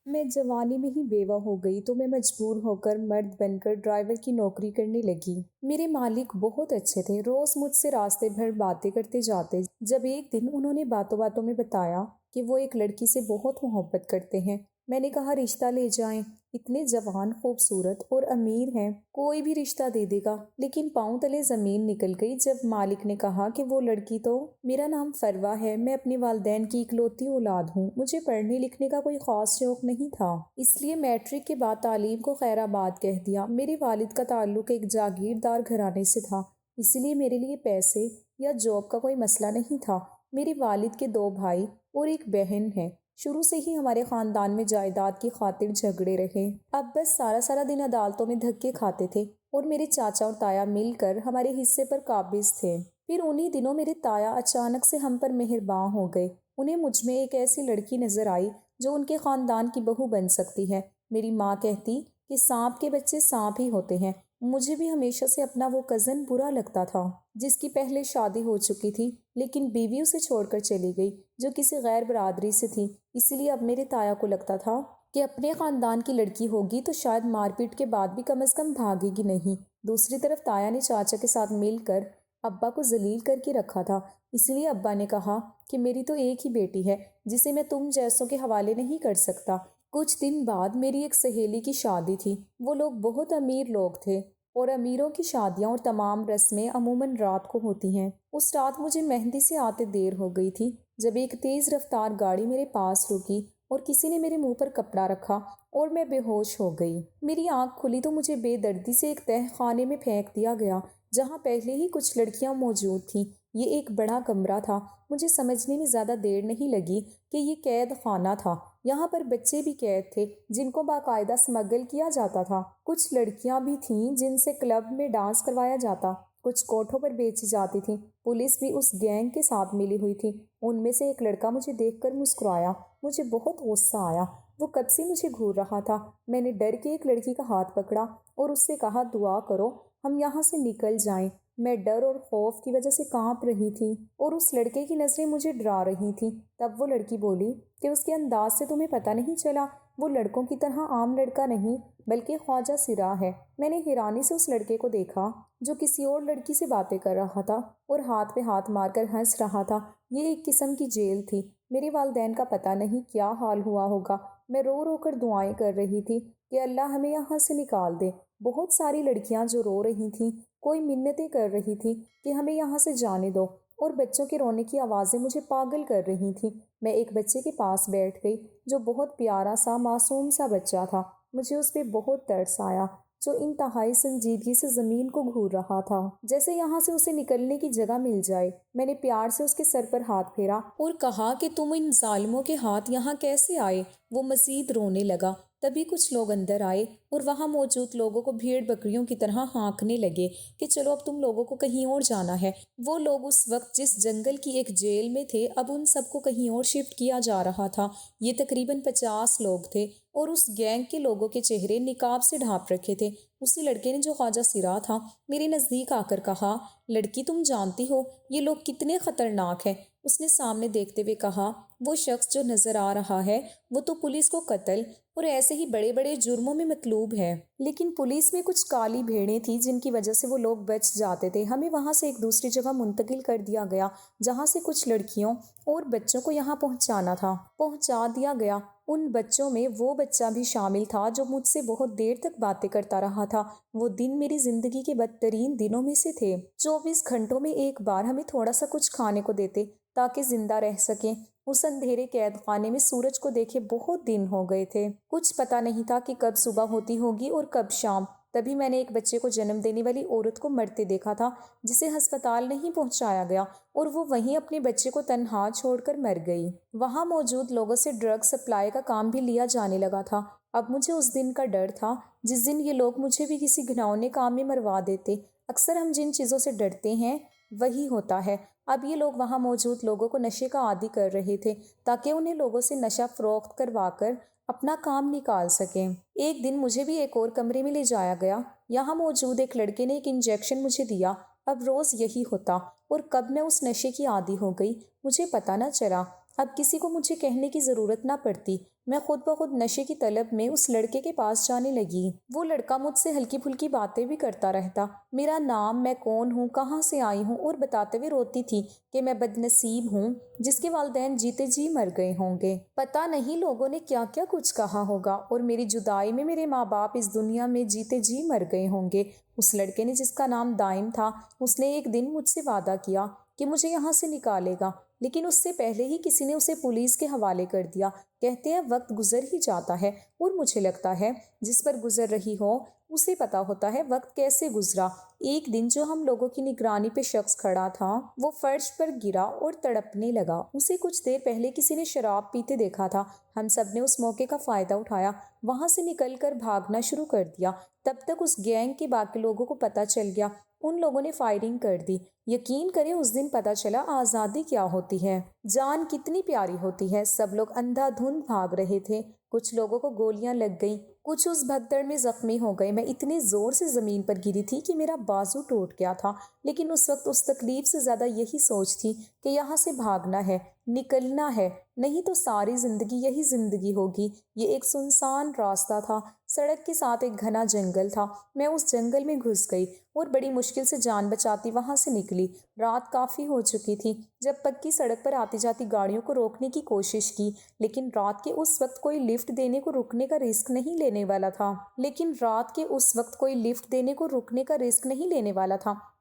میں جوانی میں ہی بیوہ ہو گئی تو میں مجبور ہو کر مرد بن کر ڈرائیور کی نوکری کرنے لگی۔ میرے مالک بہت اچھے تھے، روز مجھ سے راستے بھر باتیں کرتے جاتے۔ جب ایک دن انہوں نے باتوں باتوں میں بتایا کہ وہ ایک لڑکی سے بہت محبت کرتے ہیں، میں نے کہا رشتہ لے جائیں، اتنے جوان، خوبصورت اور امیر ہیں، کوئی بھی رشتہ دے دے گا۔ لیکن پاؤں تلے زمین نکل گئی جب مالک نے کہا کہ وہ لڑکی تو… میرا نام فروا ہے، میں اپنے والدین کی اکلوتی اولاد ہوں، مجھے پڑھنے لکھنے کا کوئی خاص شوق نہیں تھا، اس لیے میٹرک کے بعد تعلیم کو خیر آباد کہہ دیا۔ میرے والد کا تعلق ایک جاگیردار گھرانے سے تھا، اس لیے میرے لیے پیسے یا جاب کا کوئی مسئلہ نہیں تھا۔ میرے والد کے 2 بھائی اور ایک بہن ہے۔ شروع سے ہی ہمارے خاندان میں جائیداد کی خاطر جھگڑے رہے۔ اب بس سارا دن عدالتوں میں دھکے کھاتے تھے اور میرے چاچا اور تایا مل کر ہمارے حصے پر قابض تھے۔ پھر انہی دنوں میرے تایا اچانک سے ہم پر مہرباں ہو گئے۔ انہیں مجھ میں ایک ایسی لڑکی نظر آئی جو ان کے خاندان کی بہو بن سکتی ہے۔ میری ماں کہتی کہ سانپ کے بچے سانپ ہی ہوتے ہیں۔ مجھے بھی ہمیشہ سے اپنا وہ کزن برا لگتا تھا جس کی پہلے شادی ہو چکی تھی لیکن بیوی اسے چھوڑ کر چلی گئی، جو کسی غیر برادری سے تھی۔ اس لیے اب میرے تایا کو لگتا تھا کہ اپنے خاندان کی لڑکی ہوگی تو شاید مار پیٹ کے بعد بھی کم از کم بھاگے گی نہیں۔ دوسری طرف تایا نے چاچا کے ساتھ مل کر ابا کو ذلیل کر کے رکھا تھا، اس لیے ابا نے کہا کہ میری تو ایک ہی بیٹی ہے جسے میں تم جیسوں کے حوالے نہیں کر سکتا۔ کچھ دن بعد میری ایک سہیلی کی شادی تھی۔ وہ لوگ بہت امیر لوگ تھے اور امیروں کی شادیاں اور تمام رسمیں عموماً رات کو ہوتی ہیں۔ اس رات مجھے مہندی سے آتے دیر ہو گئی تھی جب ایک تیز رفتار گاڑی میرے پاس رکی اور کسی نے میرے منہ پر کپڑا رکھا اور میں بے ہوش ہو گئی۔ میری آنکھ کھلی تو مجھے بے دردی سے ایک تہہ خانے میں پھینک دیا گیا جہاں پہلے ہی کچھ لڑکیاں موجود تھیں۔ یہ ایک بڑا کمرہ تھا۔ مجھے سمجھنے میں زیادہ دیر نہیں لگی کہ یہ قید خانہ تھا۔ یہاں پر بچے بھی قید تھے جن کو باقاعدہ اسمگل کیا جاتا تھا۔ کچھ لڑکیاں بھی تھیں جن سے کلب میں ڈانس کروایا جاتا، کچھ کوٹھوں پر بیچی جاتی تھیں۔ پولیس بھی اس گینگ کے ساتھ ملی ہوئی تھی۔ ان میں سے ایک لڑکا مجھے دیکھ کر مسکرایا۔ مجھے بہت غصہ آیا۔ وہ کب سے مجھے گھور رہا تھا۔ میں نے ڈر کے ایک لڑکی کا ہاتھ پکڑا اور اس سے کہا دعا کرو ہم یہاں سے نکل جائیں۔ میں ڈر اور خوف کی وجہ سے کانپ رہی تھی اور اس لڑکے کی نظریں مجھے ڈرا رہی تھیں۔ تب وہ لڑکی بولی کہ اس کے انداز سے تمہیں پتہ نہیں چلا وہ لڑکوں کی طرح عام لڑکا نہیں بلکہ خواجہ سرا ہے۔ میں نے حیرانی سے اس لڑکے کو دیکھا جو کسی اور لڑکی سے باتیں کر رہا تھا اور ہاتھ پہ ہاتھ مار کر ہنس رہا تھا۔ یہ ایک قسم کی جیل تھی۔ میرے والدین کا پتہ نہیں کیا حال ہوا ہوگا۔ میں رو رو کر دعائیں کر رہی تھی کہ اللہ ہمیں یہاں سے نکال دے۔ بہت ساری لڑکیاں جو رو رہی تھیں، کوئی منتیں کر رہی تھی کہ ہمیں یہاں سے جانے دو، اور بچوں کے رونے کی آوازیں مجھے پاگل کر رہی تھیں۔ میں ایک بچے کے پاس بیٹھ گئی جو بہت پیارا سا معصوم سا بچہ تھا۔ مجھے اس پہ بہت ترس آیا جو انتہائی سنجیدگی سے زمین کو گھور رہا تھا جیسے یہاں سے اسے نکلنے کی جگہ مل جائے۔ میں نے پیار سے اس کے سر پر ہاتھ پھیرا اور کہا کہ تم ان ظالموں کے ہاتھ یہاں کیسے آئے؟ وہ مزید رونے لگا۔ تبھی کچھ لوگ اندر آئے اور وہاں موجود لوگوں کو بھیڑ بکریوں کی طرح ہانکنے لگے کہ چلو اب تم لوگوں کو کہیں اور جانا ہے۔ وہ لوگ اس وقت جس جنگل کی ایک جیل میں تھے اب ان سب کو کہیں اور شفٹ کیا جا رہا تھا۔ یہ تقریباً 50 لوگ تھے اور اس گینگ کے لوگوں کے چہرے نقاب سے ڈھانپ رکھے تھے۔ اسی لڑکے نے جو خواجہ سرا تھا میرے نزدیک آ کر کہا، لڑکی تم جانتی ہو یہ لوگ کتنے خطرناک ہیں؟ اس نے سامنے دیکھتے ہوئے کہا، وہ شخص جو نظر آ رہا ہے وہ تو پولیس کو قتل اور ایسے ہی بڑے بڑے جرموں میں مطلوب ہے، لیکن پولیس میں کچھ کالی بھیڑیں تھیں جن کی وجہ سے وہ لوگ بچ جاتے تھے۔ ہمیں وہاں سے ایک دوسری جگہ منتقل کر دیا گیا جہاں سے کچھ لڑکیوں اور بچوں کو یہاں پہنچا دیا گیا۔ ان بچوں میں وہ بچہ بھی شامل تھا جو مجھ سے بہت دیر تک باتیں کرتا رہا تھا۔ وہ دن میری زندگی کے بدترین دنوں میں سے تھے۔ 24 گھنٹوں میں ایک بار ہمیں تھوڑا سا کچھ کھانے کو دیتے تاکہ زندہ رہ سکیں۔ اس اندھیرے قید خانے میں سورج کو دیکھے بہت دن ہو گئے تھے۔ کچھ پتہ نہیں تھا کہ کب صبح ہوتی ہوگی اور کب شام۔ تبھی میں نے ایک بچے کو جنم دینے والی عورت کو مرتے دیکھا تھا جسے ہسپتال نہیں پہنچایا گیا اور وہ وہیں اپنے بچے کو تنہا چھوڑ کر مر گئی۔ وہاں موجود لوگوں سے ڈرگ سپلائی کا کام بھی لیا جانے لگا تھا۔ اب مجھے اس دن کا ڈر تھا جس دن یہ لوگ مجھے بھی کسی گھناؤنے کام میں مروا دیتے۔ اکثر ہم جن چیزوں سے ڈرتے ہیں وہی ہوتا ہے۔ اب یہ لوگ وہاں موجود لوگوں کو نشے کا عادی کر رہے تھے تاکہ انہیں لوگوں سے نشہ فروخت کروا کر اپنا کام نکال سکیں۔ ایک دن مجھے بھی ایک اور کمرے میں لے جایا گیا۔ یہاں موجود ایک لڑکے نے ایک انجیکشن مجھے دیا۔ اب روز یہی ہوتا اور کب میں اس نشے کی عادی ہو گئی مجھے پتہ نہ چلا۔ اب کسی کو مجھے کہنے کی ضرورت نہ پڑتی۔ میں خود بخود نشے کی طلب میں اس لڑکے کے پاس جانے لگی۔ وہ لڑکا مجھ سے ہلکی پھلکی باتیں بھی کرتا رہتا، میرا نام، میں کون ہوں، کہاں سے آئی ہوں، اور بتاتے ہوئے روتی تھی کہ میں بد نصیب ہوں جس کے والدین جیتے جی مر گئے ہوں گے۔ پتہ نہیں لوگوں نے کیا کیا کچھ کہا ہوگا، اور میری جدائی میں میرے ماں باپ اس دنیا میں جیتے جی مر گئے ہوں گے۔ اس لڑکے نے، جس کا نام دائم تھا، اس نے ایک دن مجھ سے وعدہ کیا کہ مجھے یہاں سے نکالے گا، لیکن اس سے پہلے ہی کسی نے اسے پولیس کے حوالے کر دیا۔ کہتے ہیں وقت گزر ہی جاتا ہے، اور مجھے لگتا ہے جس پر گزر رہی ہو اسے پتا ہوتا ہے وقت کیسے گزرا۔ ایک دن جو ہم لوگوں کی نگرانی پہ شخص کھڑا تھا وہ فرش پر گرا اور تڑپنے لگا۔ اسے کچھ دیر پہلے کسی نے شراب پیتے دیکھا تھا۔ ہم سب نے اس موقع کا فائدہ اٹھایا، وہاں سے نکل کر بھاگنا شروع کر دیا۔ تب تک اس گینگ کے باقی لوگوں کو پتہ چل گیا، ان لوگوں نے فائرنگ کر دی۔ یقین کریں اس دن پتہ چلا آزادی کیا ہوتی ہے، جان کتنی پیاری ہوتی ہے۔ سب لوگ اندھا دھند بھاگ رہے تھے، کچھ لوگوں کو گولیاں لگ گئیں، کچھ اس بھگدڑ میں زخمی ہو گئے۔ میں اتنے زور سے زمین پر گری تھی کہ میرا بازو ٹوٹ گیا تھا، لیکن اس وقت اس تکلیف سے زیادہ یہی سوچ تھی کہ یہاں سے بھاگنا ہے، نکلنا ہے، نہیں تو ساری زندگی یہی زندگی ہوگی۔ یہ ایک سنسان راستہ تھا، سڑک کے ساتھ ایک گھنا جنگل تھا۔ میں اس جنگل میں گھس گئی اور بڑی مشکل سے جان بچاتی وہاں سے نکلی۔ رات کافی ہو چکی تھی جب پکی سڑک پر آتی جاتی گاڑیوں کو روکنے کی کوشش کی، لیکن رات کے اس وقت کوئی لفٹ دینے کو رکنے کا رسک نہیں لینے والا تھا۔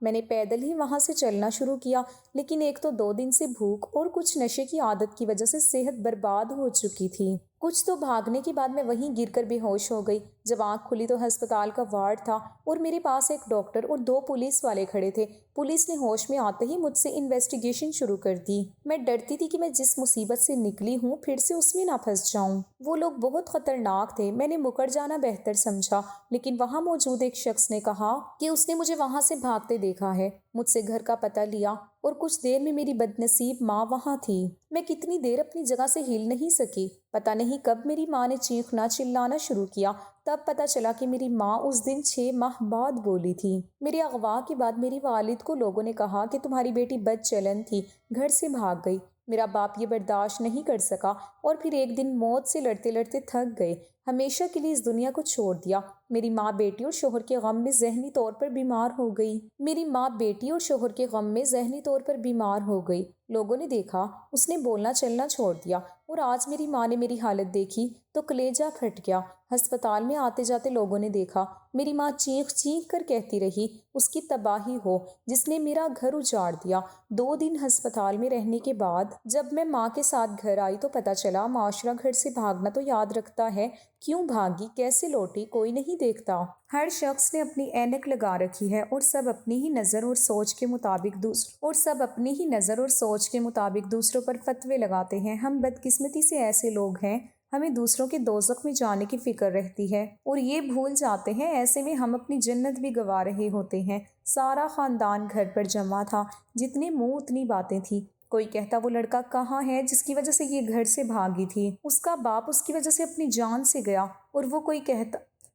میں نے پیدل ہی وہاں سے چلنا شروع کیا، لیکن ایک تو 2 دن سے بھوک اور کچھ نشے کی عادت کی وجہ سے صحت برباد ہو چکی تھی۔ کچھ تو بھاگنے کے بعد میں وہیں گر کر بے ہوش ہو گئی۔ جب آنکھ کھلی تو ہسپتال کا وارڈ تھا اور میرے پاس ایک ڈاکٹر اور 2 پولیس والے کھڑے تھے۔ پولیس نے ہوش میں آتے ہی مجھ سے انویسٹیگیشن شروع کر دی۔ میں ڈرتی تھی کہ میں جس مصیبت سے نکلی ہوں پھر سے اس میں نہ پھنس جاؤں۔ وہ لوگ بہت خطرناک تھے، میں نے مکر جانا بہتر سمجھا، لیکن وہاں موجود ایک شخص نے کہا کہ اس نے مجھے وہاں سے بھاگتے دیکھا ہے۔ مجھ سے گھر کا پتہ لیا اور کچھ دیر میں میری بد نصیب ماں وہاں تھی۔ میں کتنی دیر اپنی جگہ سے ہل نہیں سکی۔ پتہ نہیں کب میری ماں نے چیخنا چلانا شروع کیا۔ تب پتہ چلا کہ میری ماں اس دن 6 ماہ بعد بولی تھی۔ میرے اغوا کے بعد میری والد کو لوگوں نے کہا کہ تمہاری بیٹی بد چلن تھی، گھر سے بھاگ گئی۔ میرا باپ یہ برداشت نہیں کر سکا اور پھر ایک دن موت سے لڑتے لڑتے تھک گئے، ہمیشہ کے لیے اس دنیا کو چھوڑ دیا۔ میری ماں بیٹی اور شوہر کے غم میں ذہنی طور پر بیمار ہو گئی۔ لوگوں نے دیکھا اس نے بولنا چلنا چھوڑ دیا، اور آج میری ماں نے میری حالت دیکھی تو کلیجہ پھٹ گیا۔ ہسپتال میں آتے جاتے لوگوں نے دیکھا، میری ماں چیخ چیخ کر کہتی رہی اس کی تباہی ہو جس نے میرا گھر اجاڑ دیا۔ 2 دن ہسپتال میں رہنے کے بعد جب میں ماں کے ساتھ گھر آئی تو پتہ چلا معاشرہ گھر سے بھاگنا تو یاد رکھتا ہے، کیوں بھاگی، کیسے لوٹی، کوئی نہیں دیکھتا۔ ہر شخص نے اپنی اینک لگا رکھی ہے اور سب اپنی ہی نظر اور سوچ کے مطابق دوسروں پر فتوے لگاتے ہیں۔ ہم بدقسمتی سے ایسے لوگ ہیں، ہمیں دوسروں کے دوزخ میں جانے کی فکر رہتی ہے اور یہ بھول جاتے ہیں ایسے میں ہم اپنی جنت بھی گنوا رہے ہوتے ہیں۔ سارا خاندان گھر پر جمع تھا، جتنے منہ اتنی باتیں تھیں۔ کوئی کہتا وہ لڑکا کہاں ہے جس کی وجہ سے یہ گھر سے بھاگی تھی، اس کا باپ اس کی وجہ سے اپنی جان سے گیا،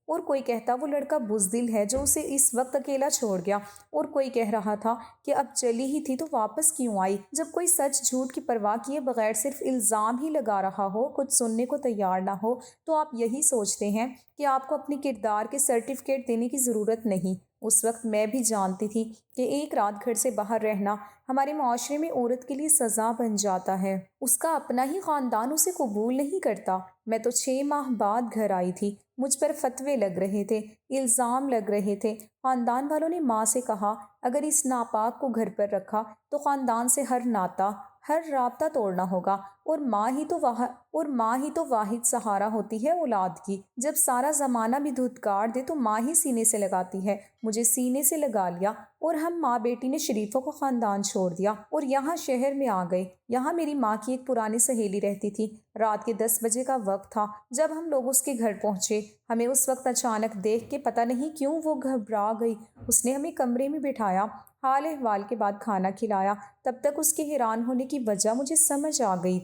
اور کوئی کہتا وہ لڑکا بزدل ہے جو اسے اس وقت اکیلا چھوڑ گیا، اور کوئی کہہ رہا تھا کہ اب چلی ہی تھی تو واپس کیوں آئی۔ جب کوئی سچ جھوٹ کی پرواہ کیے بغیر صرف الزام ہی لگا رہا ہو، کچھ سننے کو تیار نہ ہو، تو آپ یہی سوچتے ہیں کہ آپ کو اپنے کردار کے سرٹیفکیٹ دینے کی ضرورت نہیں۔ اس وقت میں بھی جانتی تھی کہ ایک رات گھر سے باہر رہنا ہمارے معاشرے میں عورت کے لیے سزا بن جاتا ہے۔ اس کا اپنا ہی خاندان اسے قبول نہیں کرتا۔ میں تو 6 ماہ بعد گھر آئی تھی۔ مجھ پر فتوے لگ رہے تھے، الزام لگ رہے تھے۔ خاندان والوں نے ماں سے کہا اگر اس ناپاک کو گھر پر رکھا تو خاندان سے ہر ناطہ، ہر رابطہ توڑنا ہوگا، اور ماں ہی تو واحد سہارا ہوتی ہے اولاد کی۔ جب سارا زمانہ بھی دھتکار دے تو ماں ہی سینے سے لگاتی ہے۔ مجھے سینے سے لگا لیا اور ہم ماں بیٹی نے شریفوں کو خاندان چھوڑ دیا اور یہاں شہر میں آ گئے۔ یہاں میری ماں کی ایک پرانی سہیلی رہتی تھی۔ رات کے 10 بجے کا وقت تھا جب ہم لوگ اس کے گھر پہنچے۔ ہمیں اس وقت اچانک دیکھ کے پتہ نہیں کیوں وہ گھبرا گئی۔ اس نے ہمیں کمرے میں بٹھایا، حال احوال کے بعد کھانا کھلایا۔ تب تک اس کے حیران ہونے کی وجہ مجھے سمجھ آ گئی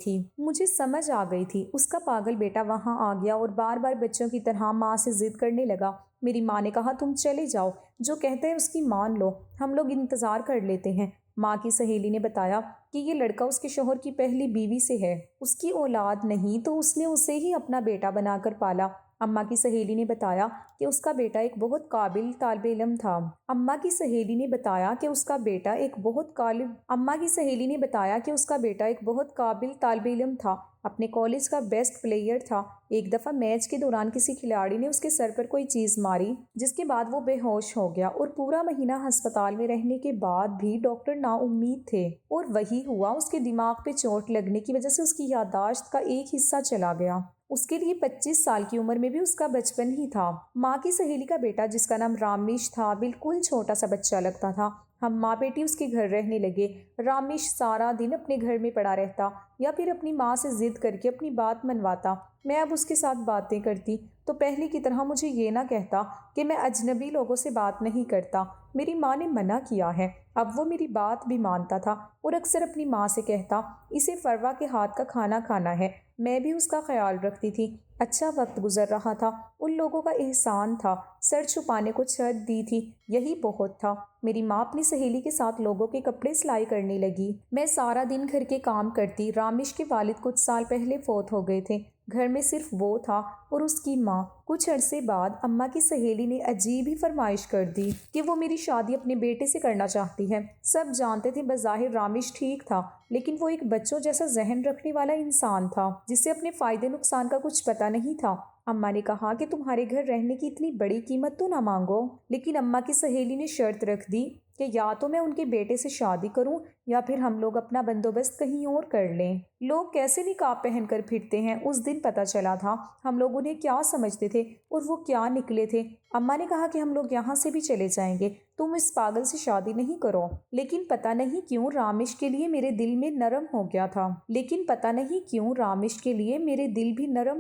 تھی۔ اس کا پاگل بیٹا وہاں آ گیا اور بار بار بچوں کی طرح ماں سے ضد کرنے لگا۔ میری ماں نے کہا تم چلے جاؤ، جو کہتے ہیں اس کی مان لو، ہم لوگ انتظار کر لیتے ہیں۔ ماں کی سہیلی نے بتایا کہ یہ لڑکا اس کے شوہر کی پہلی بیوی سے ہے، اس کی اولاد نہیں تو اس نے اسے ہی اپنا بیٹا بنا کر پالا۔ اماں کی سہیلی نے بتایا کہ اس کا بیٹا ایک بہت قابل طالب علم تھا۔ اماں کی سہیلی نے بتایا کہ اس کا بیٹا ایک بہت قابل اماں کی سہیلی نے بتایا کہ اس کا بیٹا ایک بہت قابل طالب علم تھا، اپنے کالج کا بیسٹ پلیئر تھا۔ ایک دفعہ میچ کے دوران کسی کھلاڑی نے اس کے سر پر کوئی چیز ماری، جس کے بعد وہ بے ہوش ہو گیا اور پورا مہینہ ہسپتال میں رہنے کے بعد بھی ڈاکٹر نا امید تھے۔ اور وہی ہوا، اس کے دماغ پہ چوٹ لگنے کی وجہ سے اس کی یادداشت کا ایک حصہ چلا گیا۔ اس کے لیے 25 سال کی عمر میں بھی اس کا بچپن ہی تھا۔ ماں کی سہیلی کا بیٹا جس کا نام رامیش تھا بالکل چھوٹا سا بچہ لگتا تھا۔ ہم ماں بیٹی اس کے گھر رہنے لگے۔ رامیش سارا دن اپنے گھر میں پڑا رہتا یا پھر اپنی ماں سے ضد کر کے اپنی بات منواتا۔ میں اب اس کے ساتھ باتیں کرتی تو پہلے کی طرح مجھے یہ نہ کہتا کہ میں اجنبی لوگوں سے بات نہیں کرتا، میری ماں نے منع کیا ہے۔ اب وہ میری بات بھی مانتا تھا اور اکثر اپنی ماں سے کہتا اسے فروا کے ہاتھ کا کھانا کھانا ہے۔ میں بھی اس کا خیال رکھتی تھی۔ اچھا وقت گزر رہا تھا، ان لوگوں کا احسان تھا، سر چھپانے کو چھت دی تھی، یہی بہت تھا۔ میری ماں اپنی سہیلی کے ساتھ لوگوں کے کپڑے سلائی کرنے لگی۔ میں سارا دن گھر کے کام کرتی۔ رامیش کے والد کچھ سال پہلے فوت ہو گئے تھے، گھر میں صرف وہ تھا اور اس کی ماں۔ کچھ عرصے بعد اماں کی سہیلی نے عجیب ہی فرمائش کر دی کہ وہ میری شادی اپنے بیٹے سے کرنا چاہتی ہے۔ سب جانتے تھے بظاہر رامیش ٹھیک تھا، لیکن وہ ایک بچوں جیسا ذہن رکھنے والا انسان تھا جسے اپنے فائدے نقصان کا کچھ پتہ نہیں تھا۔ اماں نے کہا کہ تمہارے گھر رہنے کی اتنی بڑی قیمت تو نہ مانگو، لیکن اماں کی سہیلی نے شرط رکھ دی کہ یا تو میں ان کے بیٹے سے شادی کروں یا پھر ہم لوگ اپنا بندوبست کہیں اور کر لیں۔ لوگ کیسے نقاب پہن کر پھرتے ہیں اس دن پتہ چلا تھا، ہم لوگ انہیں کیا سمجھتے تھے اور وہ کیا نکلے تھے۔ اماں نے کہا کہ ہم لوگ یہاں سے بھی چلے جائیں گے، تم اس پاگل سے شادی نہیں کرو۔ لیکن پتہ نہیں کیوں رامیش کے لیے میرے دل میں نرم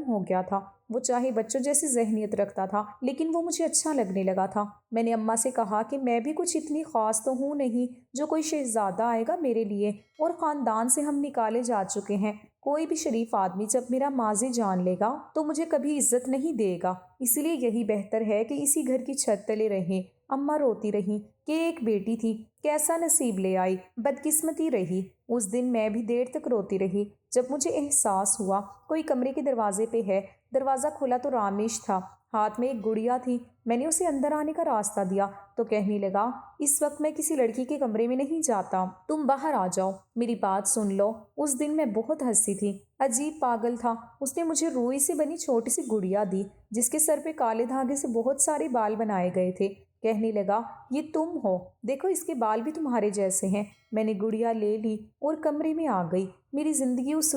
ہو گیا تھا وہ چاہے بچوں جیسی ذہنیت رکھتا تھا لیکن وہ مجھے اچھا لگنے لگا تھا۔ میں نے اماں سے کہا کہ میں بھی کچھ اتنی خاص تو ہوں نہیں جو کوئی شہزادہ آئے گا میرے لیے، اور خاندان سے ہم نکالے جا چکے ہیں۔ کوئی بھی شریف آدمی جب میرا ماضی جان لے گا تو مجھے کبھی عزت نہیں دے گا، اس لیے یہی بہتر ہے کہ اسی گھر کی چھت تلے رہیں۔ اماں روتی رہی کہ ایک بیٹی تھی، کیسا نصیب لے آئی، بدقسمتی رہی۔ اس دن میں بھی دیر تک روتی رہی۔ جب مجھے احساس ہوا کوئی کمرے کے دروازے پہ ہے، دروازہ کھولا تو رامیش تھا، ہاتھ میں ایک گڑیا تھی۔ میں نے اسے اندر آنے کا راستہ دیا تو کہنے لگا اس وقت میں کسی لڑکی کے کمرے میں نہیں جاتا، تم باہر آ جاؤ، میری بات سن لو۔ اس دن میں بہت ہنسی تھی، عجیب پاگل تھا۔ اس نے مجھے روئی سے بنی چھوٹی سی گڑیا دی جس کے سر پہ کالے دھاگے سے بہت سارے بال بنائے گئے تھے۔ کہنے لگا یہ تم ہو، دیکھو اس کے بال بھی تمہارے جیسے ہیں۔ میں نے گڑیا لے لی اور کمرے میں آ گئی۔ میری زندگی اس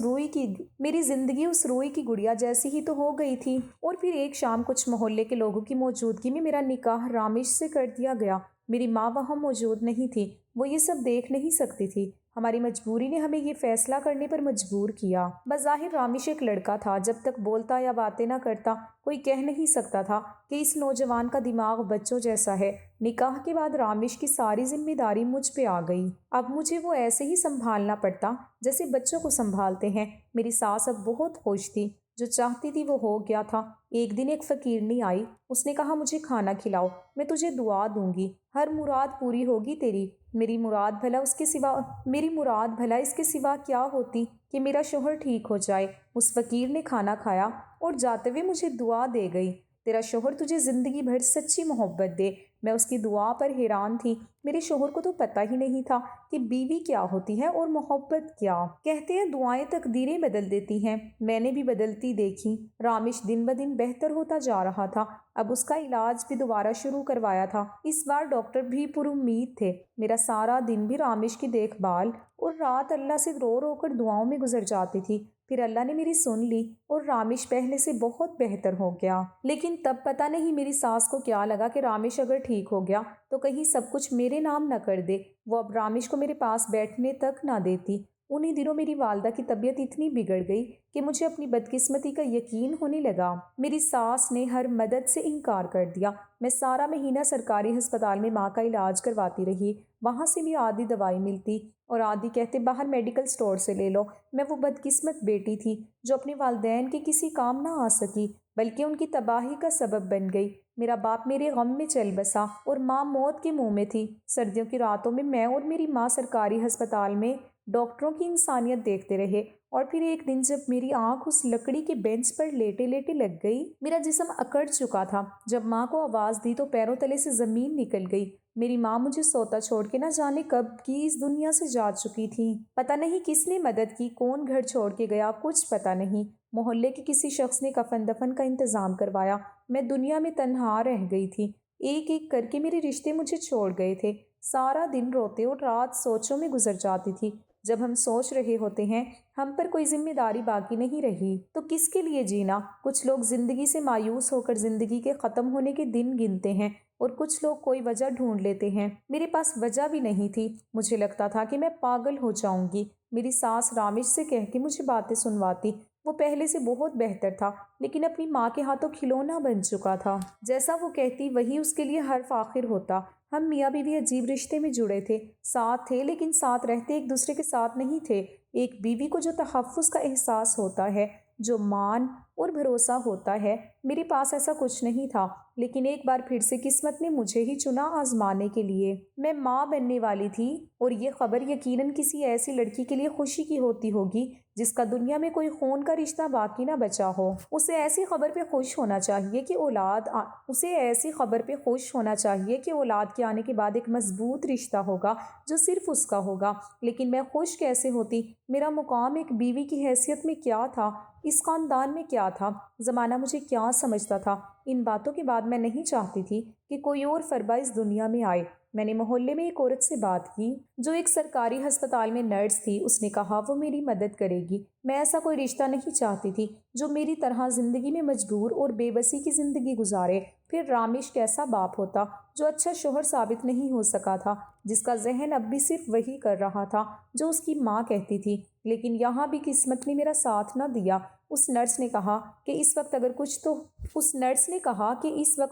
روئی کی گڑیا جیسی ہی تو ہو گئی تھی۔ اور پھر ایک شام کچھ محلے کے لوگوں کی موجودگی میں میرا نکاح رامیش سے کر دیا گیا۔ میری ماں وہاں موجود نہیں تھی، وہ یہ سب دیکھ نہیں سکتی تھی۔ ہماری مجبوری نے ہمیں یہ فیصلہ کرنے پر مجبور کیا۔ بظاہر رامیش ایک لڑکا تھا، جب تک بولتا یا باتیں نہ کرتا کوئی کہہ نہیں سکتا تھا کہ اس نوجوان کا دماغ بچوں جیسا ہے۔ نکاح کے بعد رامیش کی ساری ذمہ داری مجھ پہ آ گئی۔ اب مجھے وہ ایسے ہی سنبھالنا پڑتا جیسے بچوں کو سنبھالتے ہیں۔ میری ساس اب بہت خوش تھی، جو چاہتی تھی وہ ہو گیا تھا۔ ایک دن ایک فقیرنی آئی، اس نے کہا مجھے کھانا کھلاؤ، میں تجھے دعا دوں گی، ہر مراد پوری ہوگی تیری۔ میری مراد بھلا اس کے سوا کیا ہوتی کہ میرا شوہر ٹھیک ہو جائے۔ اس فقیر نے کھانا کھایا اور جاتے ہوئے مجھے دعا دے گئی، تیرا شوہر تجھے زندگی بھر سچی محبت دے۔ میں اس کی دعا پر حیران تھی۔ میرے شوہر کو تو پتہ ہی نہیں تھا کہ بیوی کیا ہوتی ہے اور محبت کیا۔ کہتے ہیں دعائیں تقدیریں بدل دیتی ہیں، میں نے بھی بدلتی دیکھی۔ رامیش دن بدن بہتر ہوتا جا رہا تھا۔ اب اس کا علاج بھی دوبارہ شروع کروایا تھا۔ اس بار ڈاکٹر بھی پر امید تھے۔ میرا سارا دن بھی رامیش کی دیکھ بھال اور رات اللہ سے رو رو کر دعاؤں میں گزر جاتی تھی۔ پھر اللہ نے میری سن لی اور رامیش پہلے سے بہت بہتر ہو گیا۔ لیکن تب پتہ نہیں میری ساس کو کیا لگا کہ رامیش اگر ٹھیک ہو گیا تو کہیں سب کچھ میرے نام نہ کر دے۔ وہ اب رامیش کو میرے پاس بیٹھنے تک نہ دیتی۔ انہی دنوں میری والدہ کی طبیعت اتنی بگڑ گئی کہ مجھے اپنی بدقسمتی کا یقین ہونے لگا۔ میری ساس نے ہر مدد سے انکار کر دیا۔ میں سارا مہینہ سرکاری ہسپتال میں ماں کا علاج کرواتی رہی۔ وہاں سے بھی آدھی دوائی ملتی اور آدھی کہتے باہر میڈیکل سٹور سے لے لو۔ میں وہ بدقسمت بیٹی تھی جو اپنے والدین کے کسی کام نہ آ سکی بلکہ ان کی تباہی کا سبب بن گئی۔ میرا باپ میرے غم میں چل بسا اور ماں موت کے منہ میں تھی۔ سردیوں کی راتوں میں اور میری ماں سرکاری ہسپتال میں ڈاکٹروں کی انسانیت دیکھتے رہے، اور پھر ایک دن جب میری آنکھ اس لکڑی کے بینچ پر لیٹے لیٹے لگ گئی، میرا جسم اکڑ چکا تھا۔ جب ماں کو آواز دی تو پیروں تلے سے زمین نکل گئی۔ میری ماں مجھے سوتا چھوڑ کے نہ جانے کب کی اس دنیا سے جا چکی تھی۔ پتہ نہیں کس نے مدد کی، کون گھر چھوڑ کے گیا، کچھ پتہ نہیں۔ محلے کے کسی شخص نے کفن دفن کا انتظام کروایا۔ میں دنیا میں تنہا رہ گئی تھی۔ ایک ایک کر کے میرے رشتے مجھے چھوڑ گئے تھے۔ سارا دن روتے اور رات سوچوں میں گزر جاتی تھی۔ جب ہم سوچ رہے ہوتے ہیں ہم پر کوئی ذمہ داری باقی نہیں رہی تو کس کے لیے جینا؟ کچھ لوگ زندگی سے مایوس ہو کر زندگی کے ختم ہونے کے دن گنتے ہیں، اور کچھ لوگ کوئی وجہ ڈھونڈ لیتے ہیں۔ میرے پاس وجہ بھی نہیں تھی۔ مجھے لگتا تھا کہ میں پاگل ہو جاؤں گی۔ میری ساس رامش سے کہہ کے مجھے باتیں سنواتی۔ وہ پہلے سے بہت بہتر تھا، لیکن اپنی ماں کے ہاتھوں کھلونا بن چکا تھا۔ جیسا وہ کہتی وہی اس کے لیے حرف آخر ہوتا۔ ہم میاں بیوی عجیب رشتے میں جڑے تھے، ساتھ تھے لیکن ساتھ رہتے ایک دوسرے کے ساتھ نہیں تھے۔ ایک بیوی کو جو تحفظ کا احساس ہوتا ہے، جو مان اور بھروسہ ہوتا ہے، میرے پاس ایسا کچھ نہیں تھا۔ لیکن ایک بار پھر سے قسمت نے مجھے ہی چنا آزمانے کے لیے۔ میں ماں بننے والی تھی، اور یہ خبر یقیناً کسی ایسی لڑکی کے لیے خوشی کی ہوتی ہوگی جس کا دنیا میں کوئی خون کا رشتہ باقی نہ بچا ہو۔ اسے ایسی خبر پہ خوش ہونا چاہیے کہ اولاد کے آنے کے بعد ایک مضبوط رشتہ ہوگا جو صرف اس کا ہوگا۔ لیکن میں خوش کیسے ہوتی؟ میرا مقام ایک بیوی کی حیثیت میں کیا تھا؟ اس خاندان میں کیا تھا؟ زمانہ مجھے کیا سمجھتا تھا؟ ان باتوں کے بعد میں نہیں چاہتی تھی کہ کوئی اور فربہ اس دنیا میں آئے۔ میں نے محلے میں ایک عورت سے بات کی جو ایک سرکاری ہسپتال میں نرس تھی۔ اس نے کہا وہ میری مدد کرے گی۔ میں ایسا کوئی رشتہ نہیں چاہتی تھی جو میری طرح زندگی میں مجبور اور بے بسی کی زندگی گزارے۔ پھر رامش کیسا باپ ہوتا جو اچھا شوہر ثابت نہیں ہو سکا تھا، جس کا ذہن اب بھی صرف وہی کر رہا تھا جو اس کی ماں کہتی تھی۔ لیکن یہاں بھی قسمت نے میرا ساتھ نہ دیا۔ اس نرس نے کہا کہ اس وقت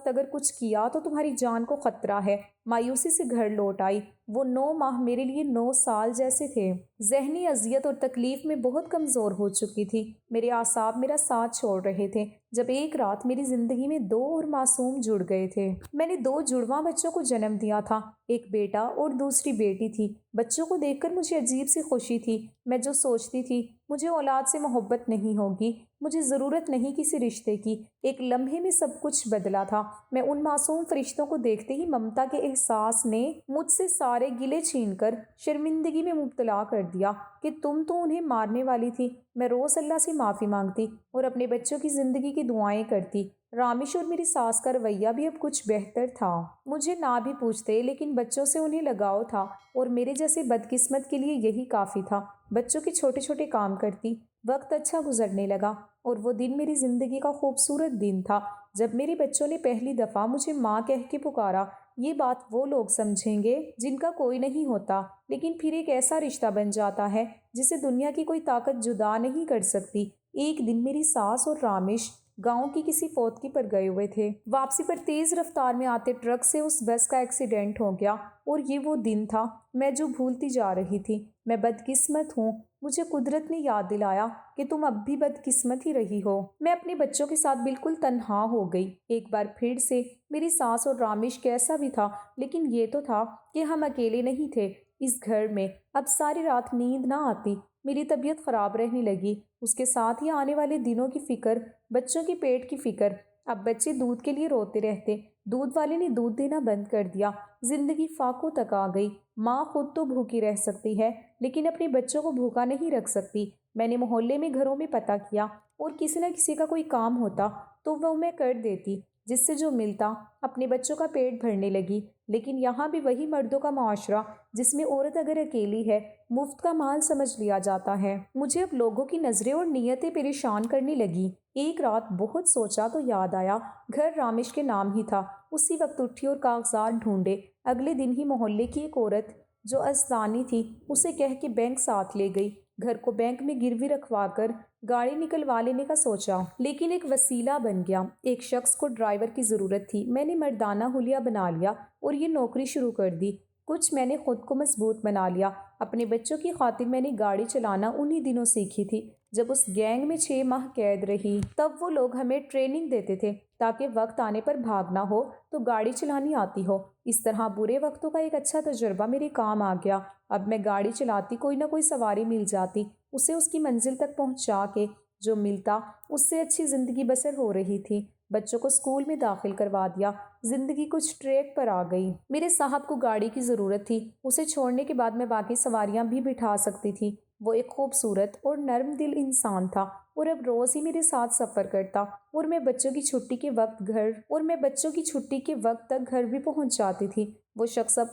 اگر کچھ کیا تو تمہاری جان کو خطرہ ہے۔ مایوسی سے گھر لوٹ آئی۔ وہ 9 ماہ میرے لیے 9 سال جیسے تھے۔ ذہنی اذیت اور تکلیف میں بہت کمزور ہو چکی تھی۔ میرے اعصاب میرا ساتھ چھوڑ رہے تھے جب ایک رات میری زندگی میں 2 اور معصوم جڑ گئے تھے۔ میں نے 2 جڑواں بچوں کو جنم دیا تھا، ایک بیٹا اور دوسری بیٹی تھی۔ بچوں کو دیکھ کر مجھے عجیب سی خوشی تھی۔ میں جو سوچتی تھی مجھے اولاد سے محبت نہیں ہوگی، مجھے ضرورت نہیں کسی رشتے کی، ایک لمحے میں سب کچھ بدلا تھا۔ میں ان معصوم فرشتوں کو دیکھتے ہی ممتا کے احساس نے مجھ سے سارے گلے چھین کر شرمندگی میں مبتلا کر دیا کہ تم تو انہیں مارنے والی تھی۔ میں روز اللہ سے معافی مانگتی اور اپنے بچوں کی زندگی کی دعائیں کرتی۔ رامش اور میری ساس کا رویہ بھی اب کچھ بہتر تھا۔ مجھے نہ بھی پوچھتے لیکن بچوں سے انہیں لگاؤ تھا، اور میرے جیسے بدقسمت کے لیے یہی کافی تھا۔ بچوں کے چھوٹے چھوٹے کام کرتی۔ وقت اچھا گزرنے لگا، اور وہ دن میری زندگی کا خوبصورت دن تھا جب میرے بچوں نے پہلی دفعہ مجھے ماں کہہ کے پکارا۔ یہ بات وہ لوگ سمجھیں گے جن کا کوئی نہیں ہوتا، لیکن پھر ایک ایسا رشتہ بن جاتا ہے جسے دنیا کی کوئی طاقت جدا نہیں کر سکتی۔ ایک دن میری ساس اور رامش گاؤں کی کسی فوتکی پر گئے ہوئے تھے۔ واپسی پر تیز رفتار میں آتے ٹرک سے اس بس کا ایکسیڈنٹ ہو گیا، اور یہ وہ دن تھا میں جو بھولتی جا رہی تھی۔ میں بدقسمت ہوں۔ مجھے قدرت نے یاد دلایا کہ تم اب بھی بدقسمت ہی رہی ہو۔ میں اپنے بچوں کے ساتھ بالکل تنہا ہو گئی۔ ایک بار پھر سے میری ساس اور رامش کیسا بھی تھا، لیکن یہ تو تھا کہ ہم اکیلے نہیں تھے اس گھر میں۔ اب ساری رات نیند نہ آتی، میری طبیعت خراب رہنے لگی۔ اس کے ساتھ ہی آنے والے دنوں کی فکر، بچوں کے پیٹ کی فکر۔ اب بچے دودھ کے لیے روتے رہتے۔ دودھ والے نے دودھ دینا بند کر دیا۔ زندگی فاقوں تک آ گئی۔ ماں خود تو بھوکی رہ سکتی ہے، لیکن اپنے بچوں کو بھوکا نہیں رکھ سکتی۔ میں نے محلے میں گھروں میں پتہ کیا، اور کسی نہ کسی کا کوئی کام ہوتا تو وہ میں کر دیتی، جس سے جو ملتا اپنے بچوں کا پیٹ بھرنے لگی۔ لیکن یہاں بھی وہی مردوں کا معاشرہ جس میں عورت اگر اکیلی ہے مفت کا مال سمجھ لیا جاتا ہے۔ مجھے اب لوگوں کی نظریں اور نیتیں پریشان کرنے لگی۔ ایک رات بہت سوچا تو یاد آیا گھر رامش کے نام ہی تھا۔ اسی وقت اٹھی اور کاغذات ڈھونڈے۔ اگلے دن ہی محلے کی ایک عورت جو اسدانی تھی اسے کہہ کے بینک ساتھ لے گئی۔ گھر کو بینک میں گروی رکھوا کر گاڑی نکلوا لینے کا سوچا، لیکن ایک وسیلہ بن گیا۔ ایک شخص کو ڈرائیور کی ضرورت تھی۔ میں نے مردانہ حلیہ بنا لیا اور یہ نوکری شروع کر دی۔ کچھ میں نے خود کو مضبوط بنا لیا۔ اپنے بچوں کی خاطر میں نے گاڑی چلانا انہی دنوں سیکھی تھی جب اس گینگ میں 6 ماہ قید رہی تب وہ لوگ ہمیں ٹریننگ دیتے تھے تاکہ وقت آنے پر بھاگنا ہو تو گاڑی چلانی آتی ہو۔ اس طرح برے وقتوں کا ایک اچھا تجربہ میرے کام آ گیا۔ اب میں گاڑی چلاتی، کوئی نہ کوئی سواری مل جاتی، اسے اس کی منزل تک پہنچا کے جو ملتا اس سے اچھی زندگی بسر ہو رہی تھی۔ بچوں کو اسکول میں داخل کروا دیا، زندگی کچھ ٹریک پر آ گئی۔ میرے صاحب کو گاڑی کی ضرورت تھی، اسے چھوڑنے کے بعد میں باقی سواریاں بھی بٹھا سکتی تھی۔ وہ ایک خوبصورت اور نرم دل انسان تھا اور اب روز ہی میرے ساتھ سفر کرتا اور میں بچوں کی چھٹی کے وقت تک گھر بھی پہنچ جاتی تھی۔ وہ شخص اب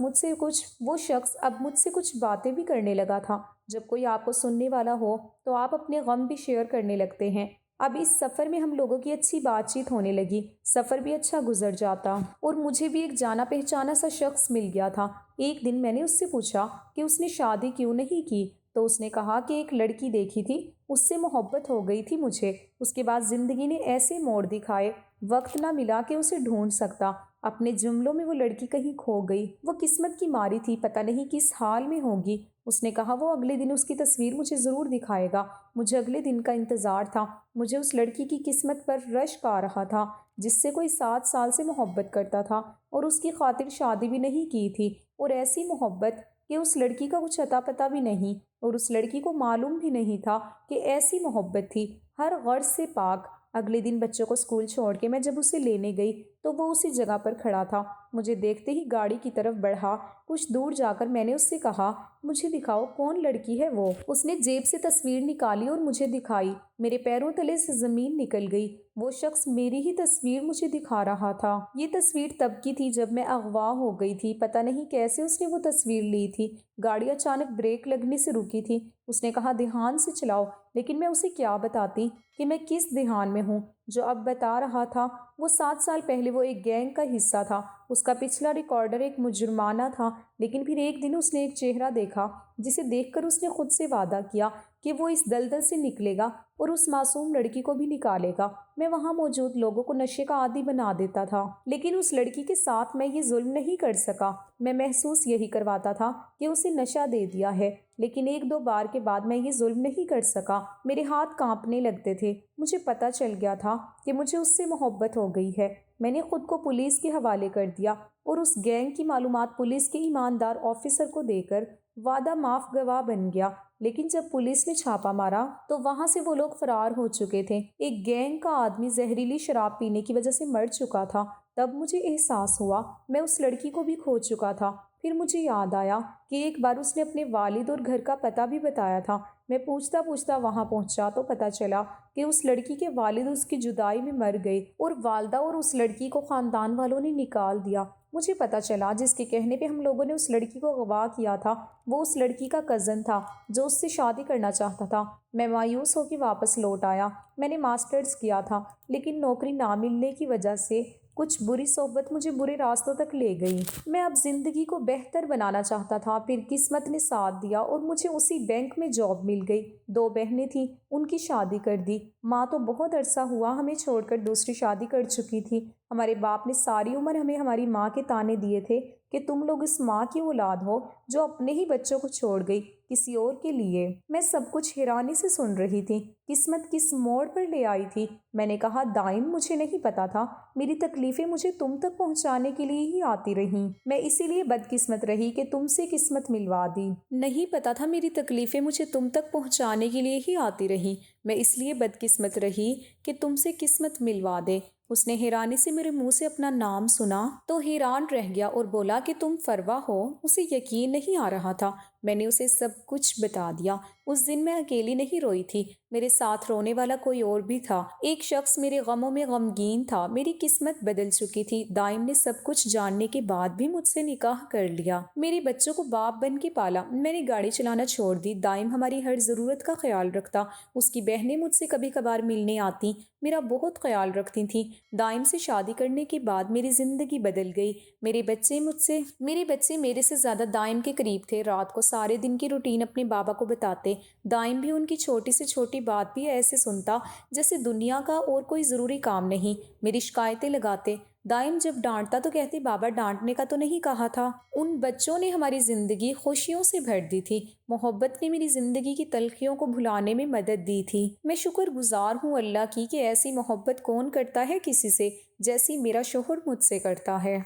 مجھ سے کچھ باتیں بھی کرنے لگا تھا۔ جب کوئی آپ کو سننے والا ہو تو آپ اپنے غم بھی شیئر کرنے لگتے ہیں۔ اب اس سفر میں ہم لوگوں کی اچھی بات چیت ہونے لگی، سفر بھی اچھا گزر جاتا اور مجھے بھی ایک جانا پہچانا سا شخص مل گیا تھا۔ ایک دن میں نے اس سے پوچھا کہ اس نے شادی کیوں نہیں کی تو اس نے کہا کہ ایک لڑکی دیکھی تھی، اس سے محبت ہو گئی تھی مجھے۔ اس کے بعد زندگی نے ایسے موڑ دکھائے، وقت نہ ملا کہ اسے ڈھونڈ سکتا۔ اپنے جملوں میں وہ لڑکی کہیں کھو گئی، وہ قسمت کی ماری تھی، پتہ نہیں کس حال میں ہوگی۔ اس نے کہا وہ اگلے دن اس کی تصویر مجھے ضرور دکھائے گا۔ مجھے اگلے دن کا انتظار تھا۔ مجھے اس لڑکی کی قسمت پر رشک آ رہا تھا جس سے کوئی 7 سال سے محبت کرتا تھا اور اس کی خاطر شادی بھی نہیں کی تھی، اور ایسی محبت کہ اس لڑکی کا کچھ اتا پتہ بھی نہیں اور اس لڑکی کو معلوم بھی نہیں تھا کہ ایسی محبت تھی، ہر غرض سے پاک۔ اگلے دن بچوں کو اسکول چھوڑ کے میں جب اسے لینے گئی تو وہ اسی جگہ پر کھڑا تھا۔ مجھے دیکھتے ہی گاڑی کی طرف بڑھا۔ کچھ دور جا کر میں نے اس سے کہا مجھے دکھاؤ کون لڑکی ہے وہ۔ اس نے جیب سے تصویر نکالی اور مجھے دکھائی۔ میرے پیروں تلے سے زمین نکل گئی۔ وہ شخص میری ہی تصویر مجھے دکھا رہا تھا۔ یہ تصویر تب کی تھی جب میں اغوا ہو گئی تھی۔ پتہ نہیں کیسے اس نے وہ تصویر لی تھی۔ گاڑی اچانک بریک لگنے سے رکی تھی۔ اس نے کہا دھیان سے چلاؤ، لیکن میں اسے کیا بتاتی کہ میں کس دھیان میں ہوں۔ جو اب بتا رہا تھا وہ 7 سال پہلے وہ ایک گینگ کا حصہ تھا۔ اس کا پچھلا ریکارڈر ایک مجرمانہ تھا، لیکن پھر ایک دن اس نے ایک چہرہ دیکھا جسے دیکھ کر اس نے خود سے وعدہ کیا کہ وہ اس دلدل سے نکلے گا اور اس معصوم لڑکی کو بھی نکالے گا۔ میں وہاں موجود لوگوں کو نشے کا عادی بنا دیتا تھا، لیکن اس لڑکی کے ساتھ میں یہ ظلم نہیں کر سکا۔ میں محسوس یہی کرواتا تھا کہ اسے نشہ دے دیا ہے، لیکن 1-2 بار کے بعد میں یہ ظلم نہیں کر سکا۔ میرے ہاتھ کانپنے لگتے تھے۔ مجھے پتہ چل گیا تھا کہ مجھے اس سے محبت ہو گئی ہے۔ میں نے خود کو پولیس کے حوالے کر دیا اور اس گینگ کی معلومات پولیس کے ایماندار آفیسر کو دے کر وعدہ معاف گواہ بن گیا۔ لیکن جب پولیس نے چھاپا مارا تو وہاں سے وہ لوگ فرار ہو چکے تھے۔ ایک گینگ کا آدمی زہریلی شراب پینے کی وجہ سے مر چکا تھا۔ تب مجھے احساس ہوا میں اس لڑکی کو بھی کھو چکا تھا۔ پھر مجھے یاد آیا کہ ایک بار اس نے اپنے والد اور گھر کا پتہ بھی بتایا تھا۔ میں پوچھتا وہاں پہنچا تو پتہ چلا کہ اس لڑکی کے والد اس کی جدائی میں مر گئے اور والدہ اور اس لڑکی کو خاندان والوں نے نکال دیا۔ مجھے پتہ چلا جس کے کہنے پہ ہم لوگوں نے اس لڑکی کو اغوا کیا تھا وہ اس لڑکی کا کزن تھا جو اس سے شادی کرنا چاہتا تھا۔ میں مایوس ہو کے واپس لوٹ آیا۔ میں نے ماسٹرز کیا تھا، لیکن نوکری نہ ملنے کی وجہ سے کچھ بری صحبت مجھے برے راستوں تک لے گئی۔ میں اب زندگی کو بہتر بنانا چاہتا تھا، پھر قسمت نے ساتھ دیا اور مجھے اسی بینک میں جاب مل گئی۔ 2 بہنیں تھیں، ان کی شادی کر دی۔ ماں تو بہت عرصہ ہوا ہمیں چھوڑ کر دوسری شادی کر چکی تھی۔ ہمارے باپ نے ساری عمر ہمیں ہماری ماں کے طعنے دیے تھے کہ تم لوگ اس ماں کی اولاد ہو جو اپنے ہی بچوں کو چھوڑ گئی کسی اور کے لیے۔ میں سب کچھ حیرانی سے سن رہی تھی۔ قسمت کس موڑ پر لے آئی تھی؟ میں نے کہا دائم مجھے نہیں پتا تھا، میری تکلیفیں مجھے تم تک پہنچانے کے لیے ہی آتی رہیں۔ میں اسی لیے بدقسمت رہی کہ تم سے قسمت ملوا دی۔ نہیں پتا تھا میری تکلیفیں مجھے تم تک پہنچانے کے لیے ہی آتی رہیں۔ میں اس لیے بدقسمت رہی کہ تم سے قسمت ملوا دے۔ اس نے حیرانی سے میرے منہ سے اپنا نام سنا تو حیران رہ گیا اور بولا کہ تم فروا ہو۔ اسے یقین نہیں آ رہا تھا۔ میں نے اسے سب کچھ بتا دیا۔ اس دن میں اکیلی نہیں روئی تھی، میرے ساتھ رونے والا کوئی اور بھی تھا۔ ایک شخص میرے غموں میں غمگین تھا۔ میری قسمت بدل چکی تھی۔ دائم نے سب کچھ جاننے کے بعد بھی مجھ سے نکاح کر لیا۔ میرے بچوں کو باپ بن کے پالا۔ میں نے گاڑی چلانا چھوڑ دی۔ دائم ہماری ہر ضرورت کا خیال رکھتا۔ اس کی بہنیں مجھ سے کبھی کبھار ملنے آتی، میرا بہت خیال رکھتی تھیں۔ دائم سے شادی کرنے کے بعد میری زندگی بدل گئی۔ میرے بچے میرے سے زیادہ دائم کے قریب تھے۔ رات کو سارے دن کی روٹین اپنے بابا کو بتاتے۔ دائم بھی ان کی چھوٹی سے چھوٹی بات بھی ایسے سنتا جیسے دنیا کا اور کوئی ضروری کام نہیں۔ میری شکایتیں لگاتے۔ دائم جب ڈانٹتا تو کہتے بابا ڈانٹنے کا تو نہیں کہا تھا۔ ان بچوں نے ہماری زندگی خوشیوں سے بھر دی تھی۔ محبت نے میری زندگی کی تلخیوں کو بھلانے میں مدد دی تھی۔ میں شکر گزار ہوں اللہ کی کہ ایسی محبت کون کرتا ہے کسی سے جیسی میرا شوہر مجھ سے کرتا ہے۔